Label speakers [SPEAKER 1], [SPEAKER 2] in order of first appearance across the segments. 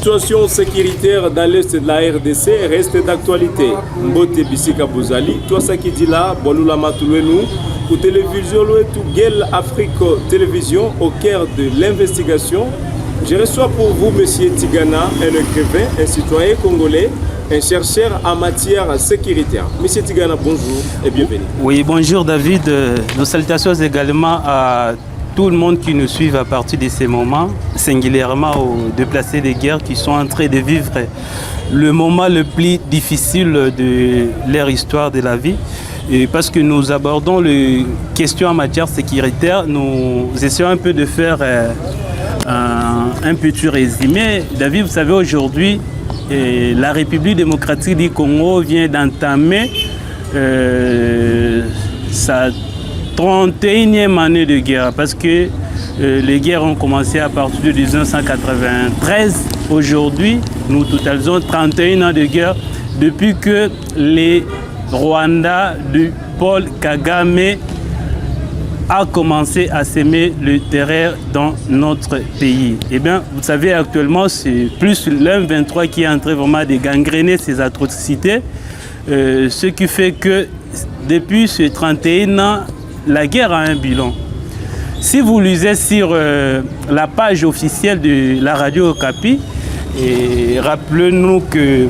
[SPEAKER 1] La situation sécuritaire dans l'est de la RDC reste d'actualité. Mbote Bisika Bouzali, toi ça qui dit là, Bolula Matoulenou, pour télévision Gel Afrique Télévision au cœur de l'investigation. Je reçois pour vous Monsieur Tigana, un écrivain, un citoyen congolais, un chercheur en matière sécuritaire. Monsieur Tigana, bonjour et bienvenue.
[SPEAKER 2] Oui, bonjour David. Nos salutations également à tout le monde qui nous suit à partir de ces moments, singulièrement aux déplacés de guerre qui sont en train de vivre le moment le plus difficile de leur histoire de la vie. Et parce que nous abordons les questions en matière sécuritaire, nous essayons un peu de faire un petit résumé. David, vous savez, aujourd'hui, la République démocratique du Congo vient d'entamer sa 31e année de guerre, parce que les guerres ont commencé à partir de 1993. Aujourd'hui, nous totalisons 31 ans de guerre depuis que les Rwandais de Paul Kagame a commencé à s'aimer le terreur dans notre pays. Eh bien, vous savez, actuellement, c'est plus l'M23 qui est en train vraiment de gangréner ces atrocités, ce qui fait que depuis ces 31 ans, la guerre a un bilan. Si vous lisez sur la page officielle de la radio Okapi, et rappelons-nous que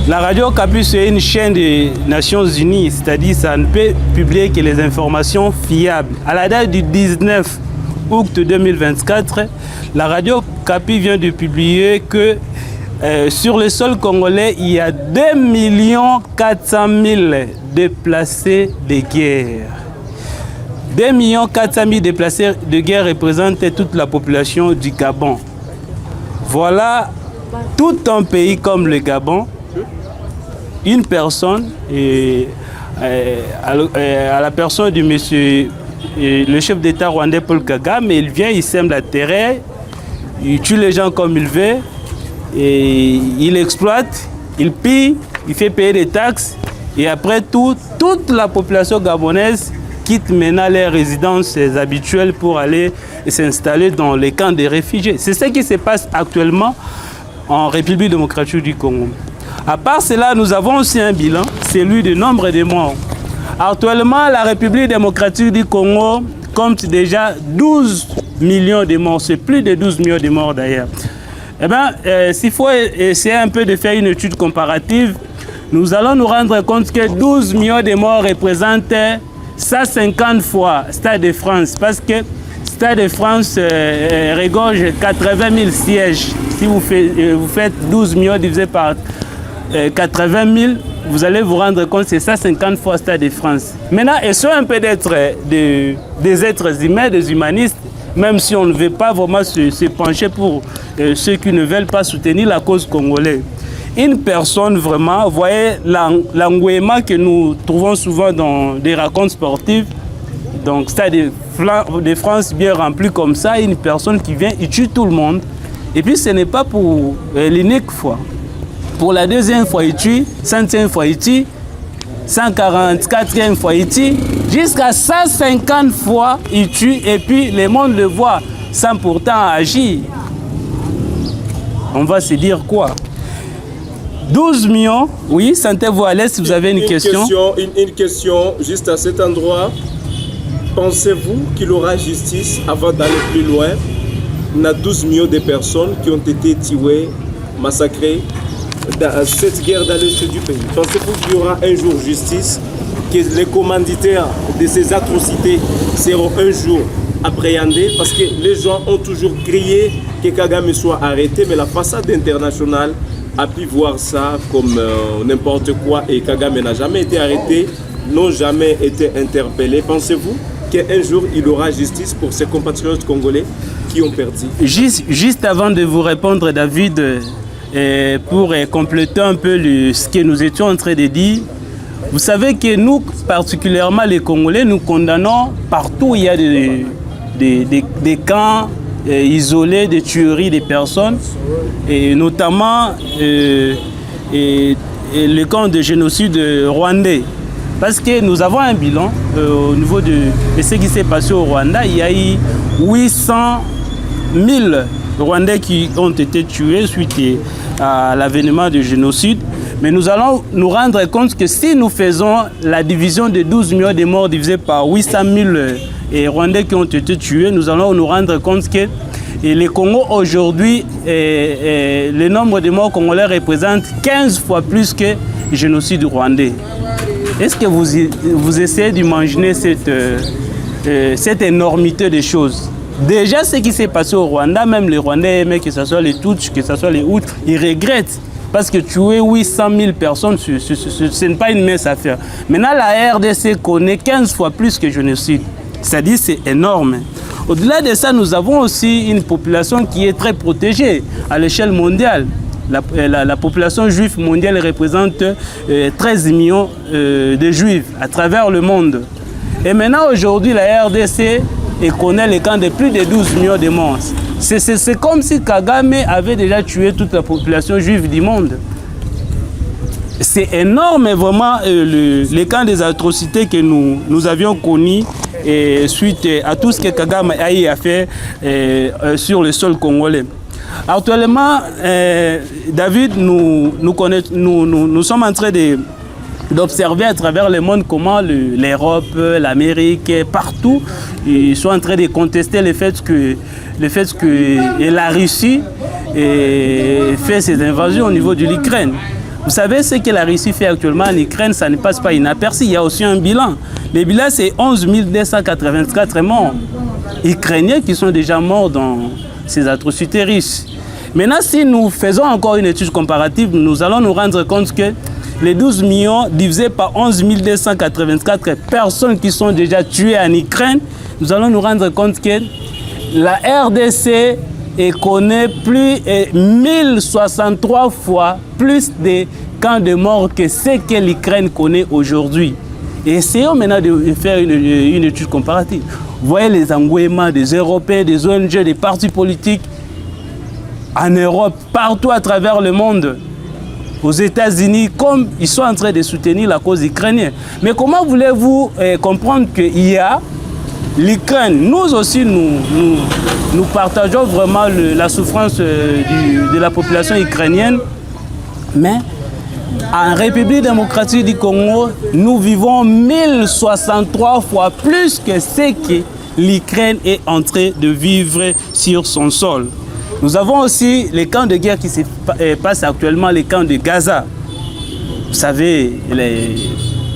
[SPEAKER 2] la radio Okapi, c'est une chaîne des Nations Unies, c'est-à-dire ça ne peut publier que les informations fiables. À la date du 19 août 2024, la radio Okapi vient de publier que sur le sol congolais, il y a 2 400 000 déplacés de guerre. 2 400 000 déplacés de guerre représentent toute la population du Gabon. Voilà, tout un pays comme le Gabon, une personne, à la personne du monsieur, le chef d'État rwandais Paul Kagame, il vient, il sème la terre, il tue les gens comme il veut, et il exploite, il pille, il fait payer des taxes, et après tout, toute la population gabonaise quitte maintenant les résidences habituelles pour aller s'installer dans les camps des réfugiés. C'est ce qui se passe actuellement en République démocratique du Congo. À part cela, nous avons aussi un bilan, celui du nombre de morts. Actuellement, la République démocratique du Congo compte déjà 12 millions de morts. C'est plus de 12 millions de morts d'ailleurs. Eh bien, s'il faut essayer un peu de faire une étude comparative, nous allons nous rendre compte que 12 millions de morts représentent 150 fois Stade de France, parce que Stade de France regorge 80 000 sièges. Si vous faites 12 millions divisé par 80 000, vous allez vous rendre compte que c'est 150 fois Stade de France. Maintenant, essayons un peu d'être des êtres humains, des humanistes, même si on ne veut pas vraiment se pencher pour ceux qui ne veulent pas soutenir la cause congolaise. Une personne vraiment, vous voyez l'engouement que nous trouvons souvent dans des racontes sportives, donc Stade de France bien rempli comme ça, une personne qui vient, il tue tout le monde. Et puis ce n'est pas pour l'unique fois. Pour la deuxième fois, il tue, 100e fois, il tue, 144e fois, il tue, jusqu'à 150 fois, il tue, et puis le monde le voit sans pourtant agir. On va se dire quoi? 12 millions, oui, sentez-vous à l'aise si vous avez une question.
[SPEAKER 1] Une question, juste à cet endroit. Pensez-vous qu'il aura justice avant d'aller plus loin? On a 12 millions de personnes qui ont été tuées, massacrées dans cette guerre dans l'est du pays. Pensez-vous qu'il y aura un jour justice, que les commanditaires de ces atrocités seront un jour appréhendés? Parce que les gens ont toujours crié que Kagame soit arrêté, mais la façade internationale a pu voir ça comme n'importe quoi, et Kagame n'a jamais été arrêté, n'ont jamais été interpellés. Pensez-vous qu'un jour il aura justice pour ces compatriotes congolais qui ont perdu?
[SPEAKER 2] Juste avant de vous répondre, David, pour compléter un peu ce que nous étions en train de dire, vous savez que nous, particulièrement les Congolais, nous condamnons partout où il y a des camps isolés, des tueries des personnes, et notamment le camp de génocide rwandais. Parce que nous avons un bilan au niveau de ce qui s'est passé au Rwanda. Il y a eu 800 000 Rwandais qui ont été tués suite à l'avènement du génocide. Mais nous allons nous rendre compte que si nous faisons la division de 12 millions de morts divisé par 800 000 Rwandais qui ont été tués, nous allons nous rendre compte que le Congo aujourd'hui, le nombre de morts congolais représente 15 fois plus que le génocide rwandais. Est-ce que vous essayez d'imaginer cette énormité de choses? Déjà, ce qui s'est passé au Rwanda, même les Rwandais, mais que ce soit les Tutsis, que ce soit les Hutus, ils regrettent. Parce que tuer 800 000 personnes, ce n'est pas une mince affaire. Maintenant, la RDC connaît 15 fois plus que le génocide. C'est-à-dire c'est énorme. Au-delà de ça, nous avons aussi une population qui est très protégée à l'échelle mondiale. La population juive mondiale représente 13 millions de juifs à travers le monde. Et maintenant, aujourd'hui, la RDC connaît les camps de plus de 12 millions de morts. C'est comme si Kagame avait déjà tué toute la population juive du monde. C'est énorme, vraiment, les camps des atrocités que nous avions connus suite à tout ce que Kagame a fait sur le sol congolais. Actuellement, David, nous sommes en train d'observer à travers le monde comment l'Europe, l'Amérique, partout, ils sont en train de contester le fait que la Russie fait ses invasions au niveau de l'Ukraine. Vous savez ce que la Russie fait actuellement en Ukraine, ça ne passe pas inaperçu. Il y a aussi un bilan. Le bilan, c'est 11 284 morts ukrainiens qui sont déjà morts dans ces atrocités russes. Maintenant, si nous faisons encore une étude comparative, nous allons nous rendre compte que les 12 millions divisés par 11 284 personnes qui sont déjà tuées en Ukraine, nous allons nous rendre compte que la RDC connaît plus 1063 fois plus de camps de mort que ce que l'Ukraine connaît aujourd'hui. Et essayons maintenant de faire une étude comparative. Vous voyez les engouements des Européens, des ONG, des partis politiques en Europe, partout à travers le monde. Aux États-Unis, comme ils sont en train de soutenir la cause ukrainienne. Mais comment voulez-vous comprendre qu'il y a l'Ukraine? Nous aussi, nous partageons vraiment la souffrance de la population ukrainienne. Mais en République démocratique du Congo, nous vivons 1063 fois plus que ce que l'Ukraine est en train de vivre sur son sol. Nous avons aussi les camps de guerre qui se passent actuellement, les camps de Gaza. Vous savez,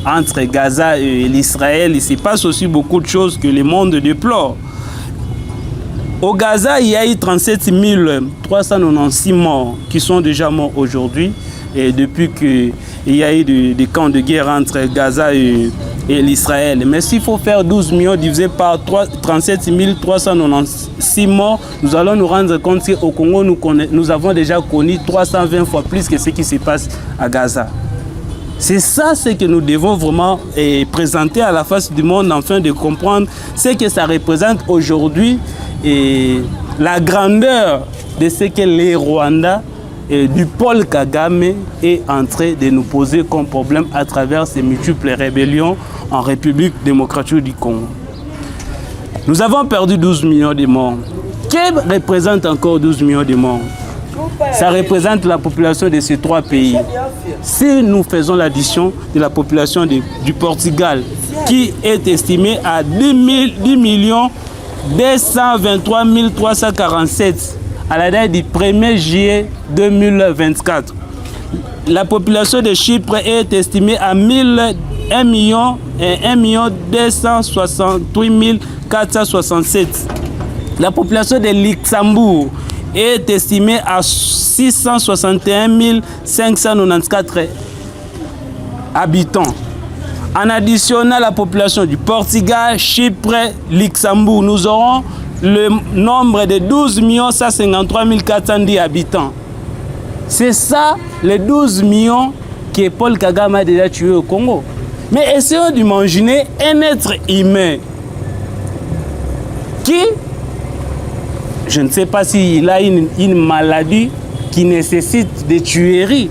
[SPEAKER 2] entre Gaza et l'Israël, il se passe aussi beaucoup de choses que le monde déplore. Au Gaza, il y a eu 37 396 morts qui sont déjà morts aujourd'hui. Et depuis qu'il y a eu des camps de guerre entre Gaza et l'Israël. Mais s'il faut faire 12 millions divisé par 37 396 morts, nous allons nous rendre compte qu'au Congo, nous avons déjà connu 320 fois plus que ce qui se passe à Gaza. C'est ça ce que nous devons vraiment présenter à la face du monde afin de comprendre ce que ça représente aujourd'hui et la grandeur de ce que les Rwandais du Paul Kagame est en train de nous poser comme problème à travers ces multiples rébellions en République démocratique du Congo. Nous avons perdu 12 millions de morts. Que représente encore 12 millions de morts? Ça représente la population de ces trois pays. Si nous faisons l'addition de la population du Portugal, qui est estimée à 10 223 347 à la date du 1er juillet 2024. La population de Chypre est estimée à 1 268 467. La population de Luxembourg est estimée à 661 594 habitants. En additionnant la population du Portugal, Chypre, Luxembourg, nous aurons le nombre de 12 153 410 habitants. C'est ça, les 12 millions que Paul Kagame a déjà tués au Congo. Mais essayons d'imaginer un être humain qui, je ne sais pas s'il a une maladie qui nécessite des tueries,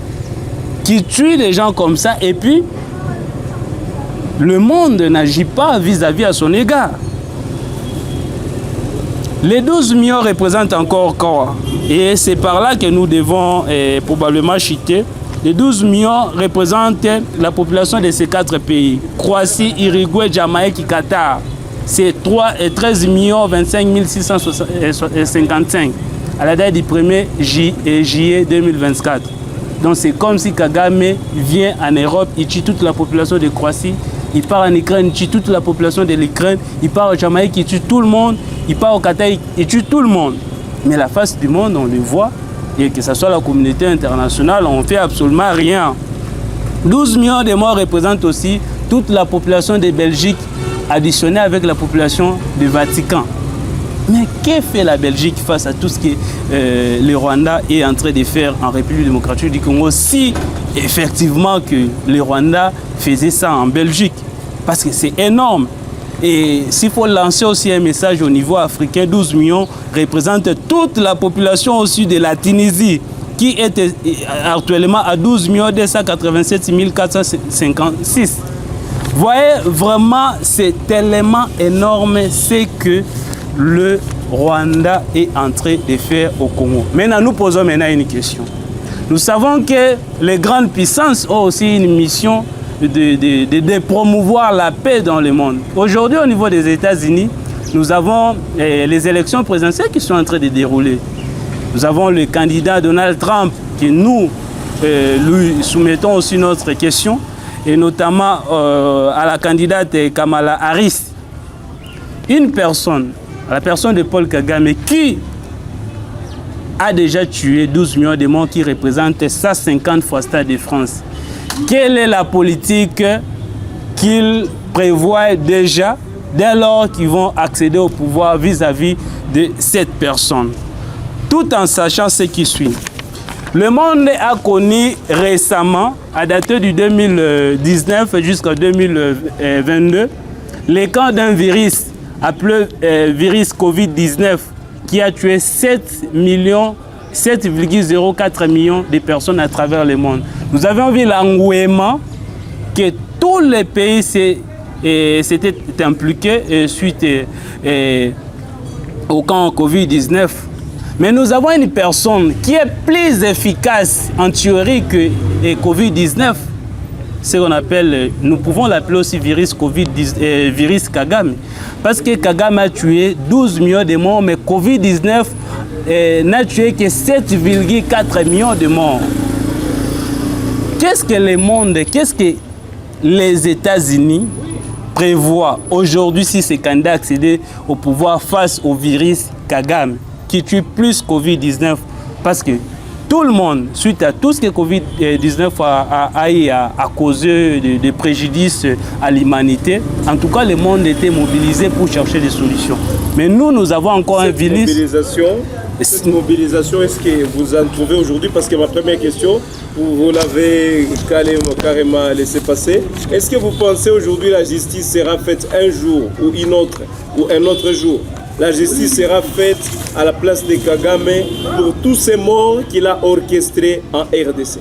[SPEAKER 2] qui tue des gens comme ça, et puis le monde n'agit pas vis-à-vis à son égard. Les 12 millions représentent encore quoi? Et c'est par là que nous devons probablement chuter. Les 12 millions représentent la population de ces 4 pays. Croatie, Uruguay, Jamaïque et Qatar. C'est 13 25 655 à la date du 1er juillet 2024. Donc c'est comme si Kagame vient en Europe, il tue toute la population de Croatie, il part en Ukraine, il tue toute la population de l'Ukraine, il part au Jamaïque, il tue tout le monde, il part au Qatar, il tue tout le monde. Mais la face du monde, on le voit, et que ce soit la communauté internationale, on ne fait absolument rien. 12 millions de morts représentent aussi toute la population de Belgique additionnée avec la population du Vatican. Mais que fait la Belgique face à tout ce que le Rwanda est en train de faire en République démocratique du Congo, si effectivement que le Rwanda faisait ça en Belgique? Parce que c'est énorme. Et s'il faut lancer aussi un message au niveau africain, 12 millions représente toute la population au sud de la Tunisie, qui est actuellement à 12 287 456. Vous voyez, vraiment, c'est tellement énorme ce que le Rwanda est en train de faire au Congo. Maintenant, nous posons maintenant une question. Nous savons que les grandes puissances ont aussi une mission de promouvoir la paix dans le monde. Aujourd'hui, au niveau des États-Unis, nous avons les élections présidentielles qui sont en train de dérouler. Nous avons le candidat Donald Trump que nous lui soumettons aussi notre question, et notamment à la candidate Kamala Harris. Une personne, la personne de Paul Kagame, qui a déjà tué 12 millions de morts, qui représente 150 fois Stade de France. Quelle est la politique qu'il prévoit déjà dès lors qu'ils vont accéder au pouvoir vis-à-vis de cette personne? Tout en sachant ce qui suit. Le monde a connu récemment, à dater du 2019 jusqu'en 2022, les cas d'un virus appelé virus Covid-19 qui a tué 7,04 millions de personnes à travers le monde. Nous avons vu l'engouement que tous les pays s'étaient impliqués suite au camp Covid-19. Mais nous avons une personne qui est plus efficace en théorie que Covid-19. Ce qu'on appelle, nous pouvons l'appeler aussi virus virus Kagame. Parce que Kagame a tué 12 millions de morts, mais Covid-19 n'a tué que 7,4 millions de morts. Qu'est-ce que le monde, qu'est-ce que les États-Unis prévoient aujourd'hui si ces candidats accèdent au pouvoir face au virus Kagame, qui tue plus Covid-19? Parce que tout le monde, suite à tout ce que Covid-19 a causé de préjudices à l'humanité, en tout cas, le monde était mobilisé pour chercher des solutions. Mais nous avons encore un virus.
[SPEAKER 1] Cette mobilisation, est-ce que vous en trouvez aujourd'hui? Parce que ma première question, vous l'avez carrément laissé passer. Est-ce que vous pensez aujourd'hui la justice sera faite un jour ou un autre jour? La justice sera faite à la place de Kagame pour tous ces morts qu'il a orchestrés en RDC.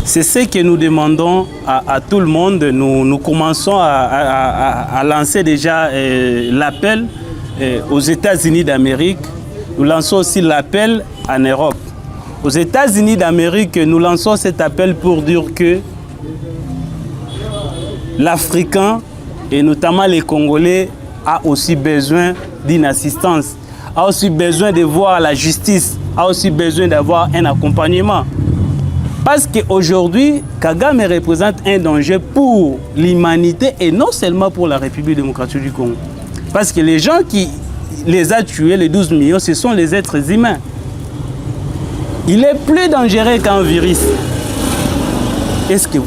[SPEAKER 2] C'est ce que nous demandons à tout le monde. Nous commençons à lancer déjà l'appel aux États-Unis d'Amérique. Nous lançons aussi l'appel en Europe. Aux États-Unis d'Amérique, nous lançons cet appel pour dire que l'Africain, et notamment les Congolais, a aussi besoin d'une assistance, a aussi besoin de voir la justice, a aussi besoin d'avoir un accompagnement. Parce qu'aujourd'hui, Kagame représente un danger pour l'humanité et non seulement pour la République démocratique du Congo. Parce que les gens qui les a tués, les 12 millions, ce sont les êtres humains. Il est plus dangereux qu'un virus. Est-ce que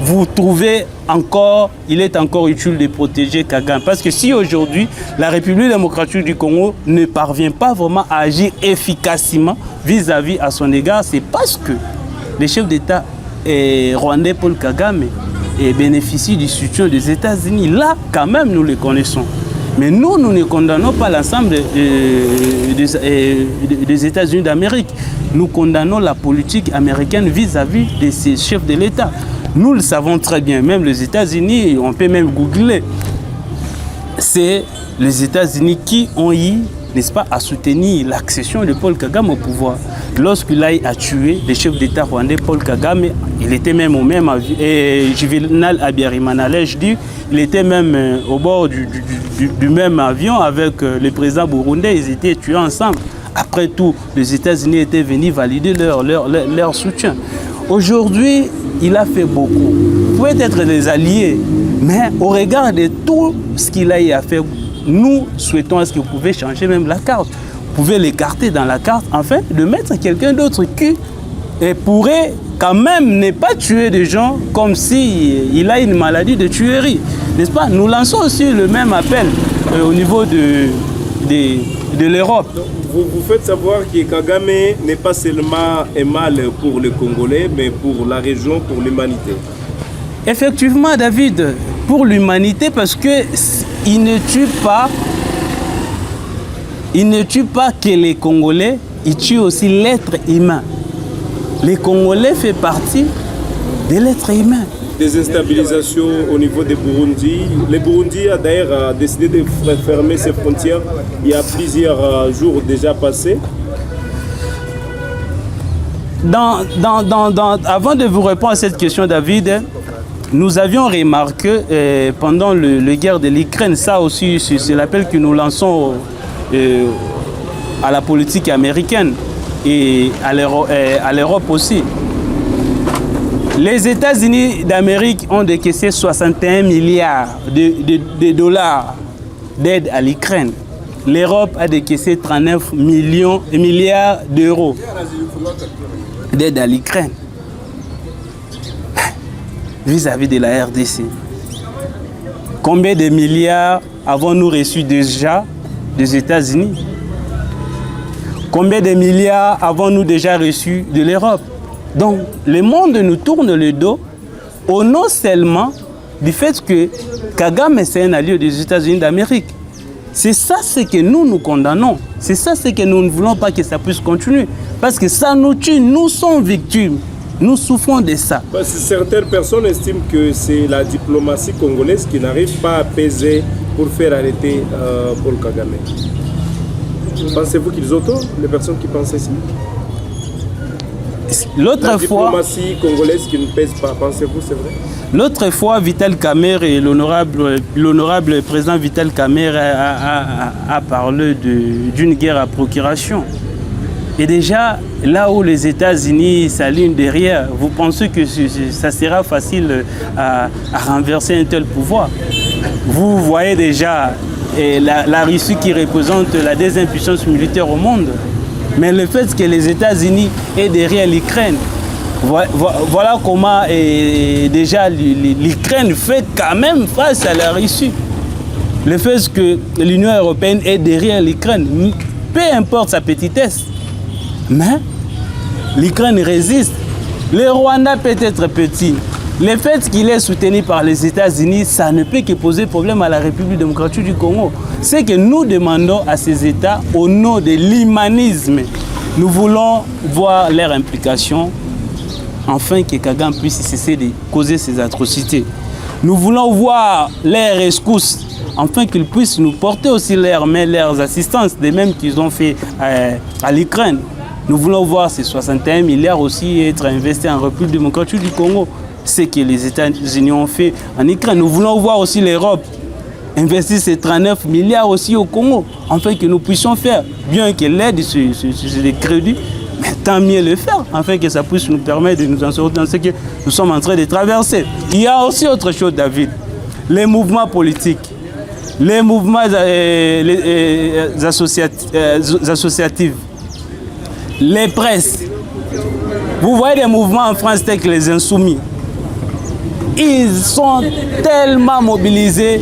[SPEAKER 2] vous trouvez encore, il est encore utile de protéger Kagame? Parce que si aujourd'hui, la République démocratique du Congo ne parvient pas vraiment à agir efficacement vis-à-vis à son égard, c'est parce que le chef d'État rwandais Paul Kagame bénéficie du soutien des États-Unis. Là, quand même, nous le connaissons. Mais nous ne condamnons pas l'ensemble des États-Unis d'Amérique. Nous condamnons la politique américaine vis-à-vis de ces chefs de l'État. Nous le savons très bien, même les États-Unis, on peut même googler. c'est les États-Unis qui ont eu, n'est-ce pas, à soutenir l'accession de Paul Kagame au pouvoir. Lorsqu'il a tué le chef d'État rwandais Paul Kagame, il était même au même avion, et Juvenal Habyarimana, je dis, il était même au bord du même avion avec le président burundais, ils étaient tués ensemble. Après tout, les États-Unis étaient venus valider leur soutien. Aujourd'hui, il a fait beaucoup. Vous pouvez être des alliés, mais au regard de tout ce qu'il a eu à faire, nous souhaitons à ce que vous pouvez changer même la carte. Vous pouvez l'écarter dans la carte afin de mettre quelqu'un d'autre qui pourrait quand même ne pas tuer des gens comme s'il a une maladie de tuerie. N'est-ce pas? Nous lançons aussi le même appel au niveau de l'Europe.
[SPEAKER 1] Vous faites savoir que Kagame n'est pas seulement un mal pour les Congolais, mais pour la région, pour l'humanité.
[SPEAKER 2] Effectivement, David, pour l'humanité, parce qu'il ne tue pas que les Congolais, il tue aussi l'être humain. Les Congolais font partie de l'être humain.
[SPEAKER 1] Des instabilisations au niveau des Burundi. Le Burundi a d'ailleurs décidé de fermer ses frontières il y a plusieurs jours déjà passés.
[SPEAKER 2] Avant de vous répondre à cette question, David, nous avions remarqué pendant la guerre de l'Ukraine, ça aussi c'est l'appel que nous lançons à la politique américaine et à l'Europe aussi. Les États-Unis d'Amérique ont décaissé 61 milliards de dollars d'aide à l'Ukraine. L'Europe a décaissé 39 milliards d'euros d'aide à l'Ukraine vis-à-vis de la RDC. Combien de milliards avons-nous reçus déjà des États-Unis? Combien de milliards avons-nous déjà reçus de l'Europe? Donc, le monde nous tourne le dos au nom seulement du fait que Kagame c'est un allié des États-Unis d'Amérique. C'est ça ce que nous condamnons. C'est ça ce que nous ne voulons pas que ça puisse continuer. Parce que ça nous tue, nous sommes victimes. Nous souffrons de ça.
[SPEAKER 1] Certaines personnes estiment que c'est la diplomatie congolaise qui n'arrive pas à peser pour faire arrêter Paul Kagame. Pensez-vous qu'ils ont tort, les personnes qui pensent ainsi? La diplomatie congolaise qui ne pèse pas, pensez-vous, c'est vrai?
[SPEAKER 2] L'autre fois, Vital Kamerhe et l'honorable président Vital Kamerhe a parlé d'une guerre à procuration. Et déjà, là où les États-Unis s'alignent derrière, vous pensez que ça sera facile à renverser un tel pouvoir? Vous voyez déjà la Russie qui représente la deuxième puissance militaire au monde. Mais le fait que les États-Unis est derrière l'Ukraine, voilà comment déjà l'Ukraine fait quand même face à la Russie. Le fait que l'Union européenne est derrière l'Ukraine, peu importe sa petitesse, mais l'Ukraine résiste. Le Rwanda peut être petit. Le fait qu'il est soutenu par les États-Unis, ça ne peut que poser problème à la République démocratique du Congo. C'est que nous demandons à ces États, au nom de l'humanisme, nous voulons voir leur implication, afin que Kagame puisse cesser de causer ces atrocités. Nous voulons voir leur rescousse, afin qu'ils puissent nous porter aussi leurs mains, leurs assistances, de même qu'ils ont fait à l'Ukraine. Nous voulons voir ces 61 milliards aussi être investis en République démocratique du Congo. Ce que les États-Unis ont fait en Ukraine. Nous voulons voir aussi l'Europe investir ces 39 milliards aussi au Congo, afin que nous puissions faire, bien que l'aide sur des crédits, mais tant mieux le faire, afin que ça puisse nous permettre de nous en sortir dans ce que nous sommes en train de traverser. Il y a aussi autre chose, David, les mouvements politiques, les mouvements associatifs, les presses. Vous voyez des mouvements en France tels que les Insoumis. Ils sont tellement mobilisés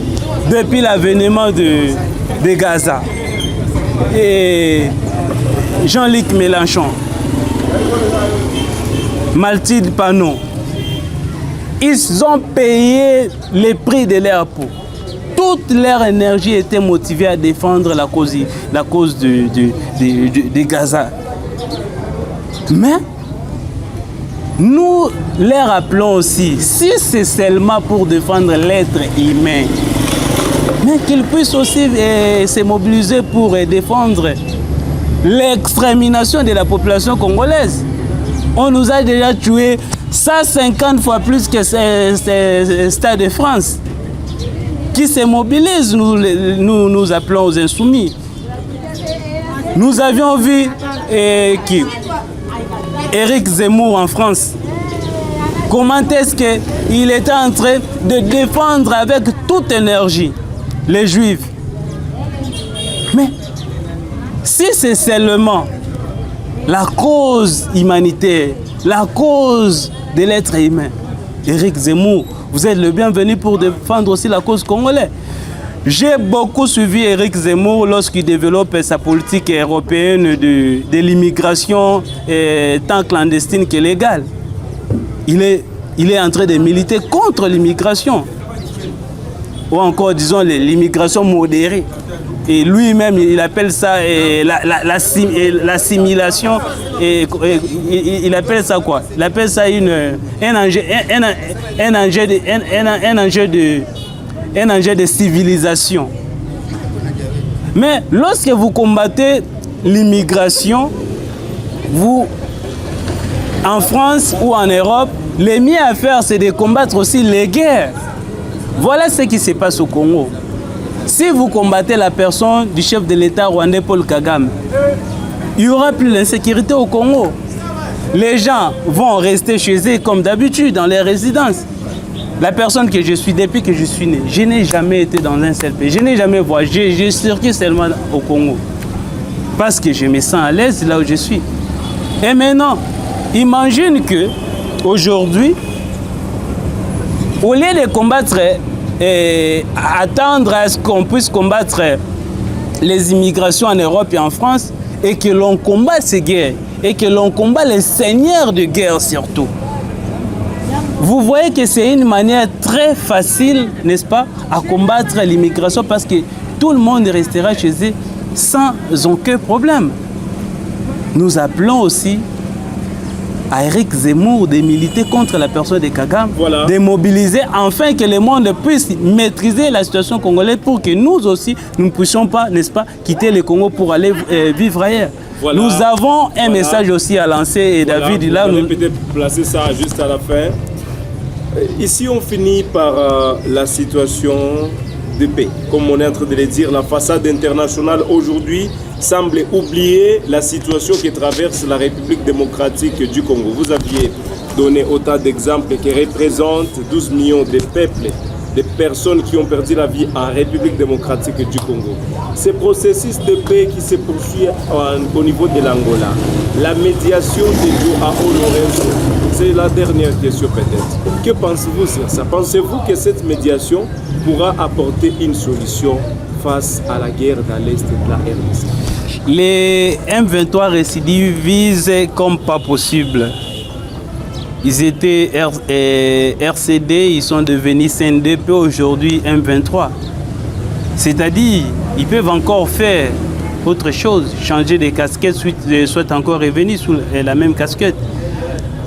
[SPEAKER 2] depuis l'avènement de Gaza. Et Jean-Luc Mélenchon, Mathilde Panot, ils ont payé le prix de leur peau. Toute leur énergie était motivée à défendre la cause de Gaza. Mais nous leur rappelons aussi, si c'est seulement pour défendre l'être humain, mais qu'il puisse aussi se mobiliser pour défendre l'extermination de la population congolaise. On nous a déjà tué 150 fois plus que ce Stade de France. Qui se mobilise, nous appelons aux insoumis. Nous avions vu Éric Zemmour en France. Comment est-ce qu'il était en train de défendre avec toute énergie les Juifs. Mais si c'est seulement la cause humanitaire, la cause de l'être humain, Éric Zemmour, vous êtes le bienvenu pour défendre aussi la cause congolaise. J'ai beaucoup suivi Éric Zemmour lorsqu'il développe sa politique européenne de l'immigration tant clandestine que légale. Il est en train de militer contre l'immigration, ou encore, disons, l'immigration modérée. Et lui-même, il appelle ça l'assimilation. Il appelle ça quoi? Il appelle ça un enjeu de civilisation. Mais lorsque vous combattez l'immigration, vous, en France ou en Europe, le mieux à faire, c'est de combattre aussi les guerres. Voilà ce qui se passe au Congo. Si vous combattez la personne du chef de l'État rwandais Paul Kagame, il n'y aura plus d'insécurité au Congo. Les gens vont rester chez eux comme d'habitude dans les résidences. La personne que je suis depuis que je suis né, je n'ai jamais été dans un seul pays. Je n'ai jamais voyagé, je circule seulement au Congo. Parce que je me sens à l'aise là où je suis. Et maintenant, imagine que aujourd'hui, au lieu de combattre et attendre à ce qu'on puisse combattre les immigrations en Europe et en France, et que l'on combat ces guerres, et que l'on combat les seigneurs de guerre surtout. Vous voyez que c'est une manière très facile, n'est-ce pas, à combattre l'immigration, parce que tout le monde restera chez eux sans aucun problème. Nous appelons aussi à Éric Zemmour de militer contre la personne de Kagame, voilà, de mobiliser enfin que le monde puisse maîtriser la situation congolaise pour que nous aussi, nous ne puissions pas, n'est-ce pas, quitter le Congo pour aller vivre ailleurs. Voilà. Nous avons un message aussi à lancer et voilà, David, là, nous
[SPEAKER 1] peut-être placer ça juste à la fin. Ici, on finit par la situation de paix. Comme on est en train de le dire, la façade internationale aujourd'hui semble oublier la situation qui traverse la République démocratique du Congo. Vous aviez donné autant d'exemples qui représentent 12 millions de peuples, de personnes qui ont perdu la vie en République démocratique du Congo. Ce processus de paix qui se poursuit au niveau de l'Angola, la médiation de Joao Lourenço, c'est la dernière question peut-être. Que pensez-vous sur ça? Pensez-vous que cette médiation pourra apporter une solution face à la guerre dans l'Est de la RDC?
[SPEAKER 2] Les M23 récidivisent comme pas possible. Ils étaient RCD, ils sont devenus CNDP, aujourd'hui M23. C'est-à-dire, ils peuvent encore faire autre chose, changer de casquette, soit encore revenir sous la même casquette.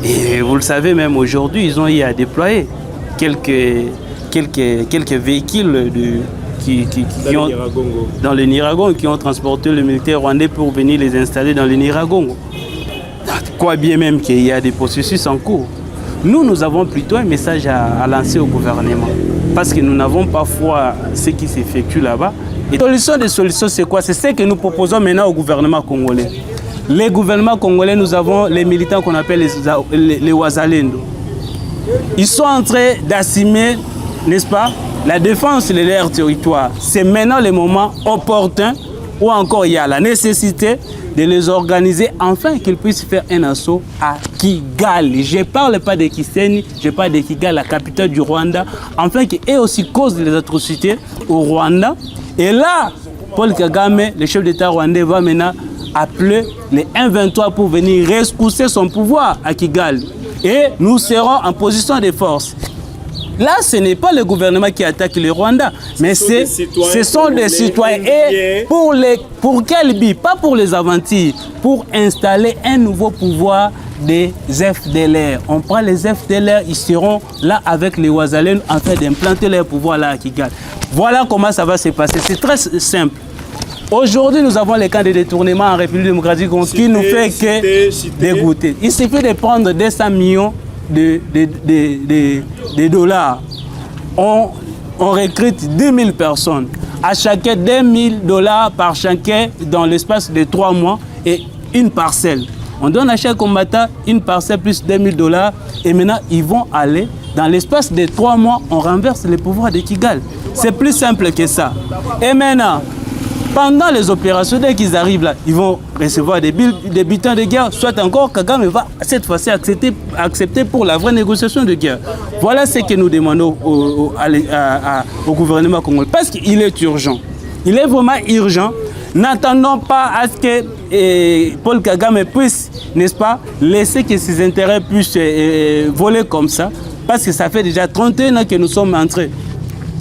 [SPEAKER 2] Et vous le savez, même aujourd'hui, ils ont eu à déployer quelques véhicules dans le Niragongo, qui ont transporté le militaire rwandais pour venir les installer dans le Niragongo. Quoi bien même qu'il y a des processus en cours. Nous avons plutôt un message à lancer au gouvernement, parce que nous n'avons pas foi ce qui s'effectue là-bas. Et la solution, c'est quoi? C'est ce que nous proposons maintenant au gouvernement congolais. Les gouvernements congolais, nous avons les militants qu'on appelle les Wazalendo. Ils sont en train d'assumer, n'est-ce pas, la défense de leur territoire. C'est maintenant le moment opportun, ou encore il y a la nécessité de les organiser afin qu'ils puissent faire un assaut à Kigali. Je ne parle pas de Kiseni, je parle de Kigali, la capitale du Rwanda, afin qu'eux aussi causent les atrocités au Rwanda. Et là, Paul Kagame, le chef d'État rwandais, va maintenant appeler les M23 pour venir respousser son pouvoir à Kigali. Et nous serons en position de force. Là, ce n'est pas le gouvernement qui attaque le Rwanda, mais ce sont des citoyens. Et pour quel but? Pas pour les aventures, pour installer un nouveau pouvoir des FDLR. On prend les FDLR, ils seront là avec les Ouazalènes en train d'implanter leur pouvoir là à Kigali. Voilà comment ça va se passer. C'est très simple. Aujourd'hui, nous avons les camps de détournement en République démocratique qui nous fait que dégoûter. Il suffit de prendre 200 millions de dollars. On recrute 10 000 personnes. À chacun 2 000 dollars par chacun dans l'espace de 3 mois et une parcelle. On donne à chaque combattant une parcelle plus 2 000 dollars et maintenant ils vont aller dans l'espace de 3 mois, on renverse le pouvoir de Kigali. C'est plus simple que ça. Et maintenant, pendant les opérations, dès qu'ils arrivent là, ils vont recevoir des butins de guerre, soit encore Kagame va cette fois-ci accepter pour la vraie négociation de guerre. Voilà ce que nous demandons au gouvernement congolais, parce qu'il est urgent. Il est vraiment urgent. N'attendons pas à ce que Paul Kagame puisse, n'est-ce pas, laisser que ses intérêts puissent voler comme ça, parce que ça fait déjà 31 ans que nous sommes entrés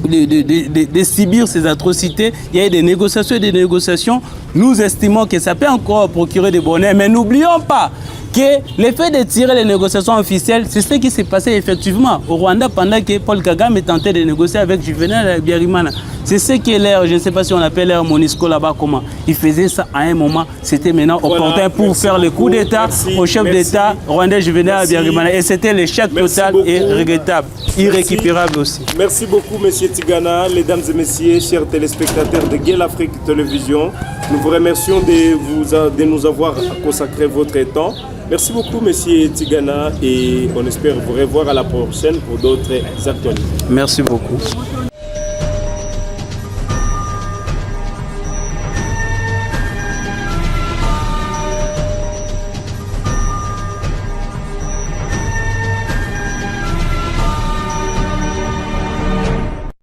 [SPEAKER 2] de subir ces atrocités. Il y a eu des négociations et des négociations. Nous estimons que ça peut encore procurer des bonheurs, mais n'oublions pas que le fait de tirer les négociations officielles, c'est ce qui s'est passé effectivement au Rwanda pendant que Paul Kagame tentait de négocier avec Juvenal Biarimana. C'est ce qui est l'air, je ne sais pas si on appelle l'air Monisco là-bas comment. Il faisait ça à un moment, c'était maintenant opportun pour faire le coup d'État au chef d'État rwandais Juvenal Biarimana. Et c'était l'échec total et regrettable, irrécupérable aussi.
[SPEAKER 1] Merci beaucoup, monsieur Tigana, mesdames et messieurs, chers téléspectateurs de Gueule Afrique Télévision. Nous vous remercions de nous avoir consacré votre temps. Merci beaucoup, monsieur Tigana, et on espère vous revoir à la prochaine pour d'autres actualités.
[SPEAKER 2] Merci beaucoup.